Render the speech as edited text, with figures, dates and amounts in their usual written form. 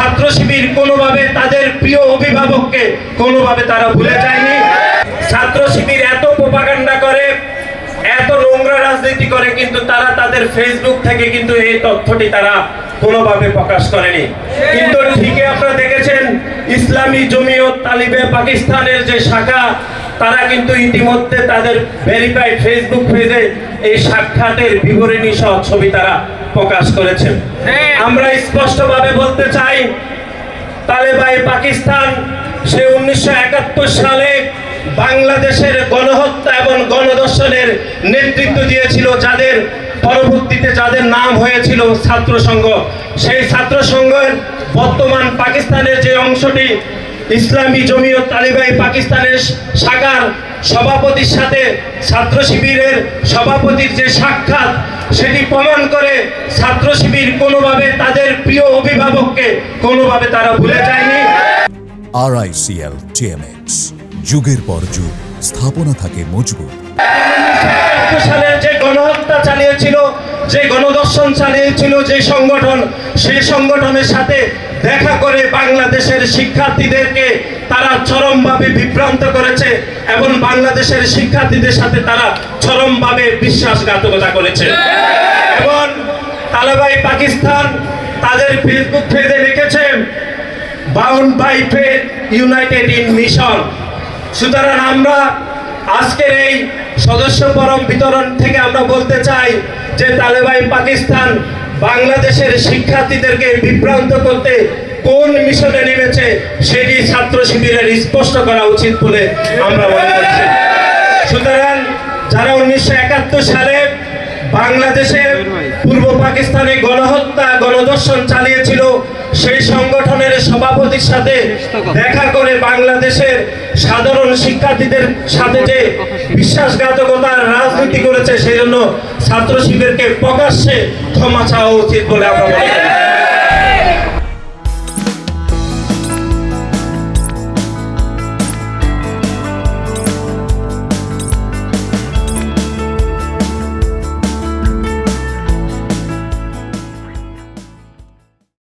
ছাত্র শিবির কোনোভাবে তাদের প্রিয় অভিভাবককে কোনোভাবে তারা ভুলে যায়নি। ছাত্র শিবির এত প্রোপাগান্ডা করে, এত নোংরা রাজনীতি করে, কিন্তু তারা তাদের ফেসবুক থেকে কিন্তু এই তথ্যটি তারা কোনোভাবে প্রকাশ করেনি। কিন্তু ঠিকই আপনারা দেখেছেন ইসলামী জমিয়ত তালিবে পাকিস্তানের যে শাখা, তারা কিন্তু ইতিমধ্যে তাদের ভেরিফাইড ফেসবুক পেজে এই সাক্ষাতের বিবরণী সহ ছবি তারা প্রকাশ করেছেন। আমরা স্পষ্টভাবে বলতে চাই, তালেবান পাকিস্তান সে 1971 সালে বাংলাদেশের গণহত্যা এবং গণধর্ষণের নেতৃত্ব দিয়েছিল, যাদের পরবর্তীতে যাদের নাম হয়েছিল ছাত্র সংঘ। সেই ছাত্র সংঘের বর্তমান পাকিস্তানের যে অংশটি ইসলামী জমিয়ত তালিবান পাকিস্তানের শাখার সভাপতির সাথে ছাত্র শিবিরের সভাপতির যে সাক্ষাৎ, সেটি প্রমাণ করে ছাত্র শিবির কোনোভাবে তাদের প্রিয় অভিভাবককে কোনোভাবে তারা ভুলে যায়নি। RICL TMX, যুগের পর যুগ স্থাপনা থাকে মজবুত। সালের যে গণহত্যা চালিয়েছিল, যে গণধর্ষণ চালিয়েছিল যে সংগঠন, সেই সংগঠনের সাথে দেখা করে বাংলাদেশের শিক্ষার্থীদেরকে তারা চরমভাবে বিভ্রান্ত করেছে এবং বাংলাদেশের শিক্ষার্থীদের সাথে তারা চরমভাবে বিশ্বাসঘাতকতা করেছে। এবং তালেবান পাকিস্তান তাদের ফেসবুক পেজে লিখেছে, bound by faith united in mission. সুতরাং আমরা আজকের এই সদস্য পরম বিতরণ থেকে আমরা বলতে চাই যে তালেবান পাকিস্তান বাংলাদেশের শিক্ষার্থীদেরকে বিভ্রান্ত করতে কোন মিশনে নেমেছে সেটি ছাত্র শিবিরের স্পষ্ট করা উচিত বলে আমরা মনে করছি। সুতরাং যারা 1971 সালে বাংলাদেশে পূর্ব পাকিস্তানে গণহত্যা গণধর্ষণ চালিয়েছিল, সেই সংগঠনের সভাপতির সাথে দেখা করে বাংলাদেশের সাধারণ শিক্ষার্থীদের সাথে যে বিশ্বাসঘাতকতার রাজনীতি করেছে, সেই জন্য ছাত্র শিবিরকে প্রকাশ্যে ক্ষমা চাওয়া উচিত বলে আমরা মনে করি।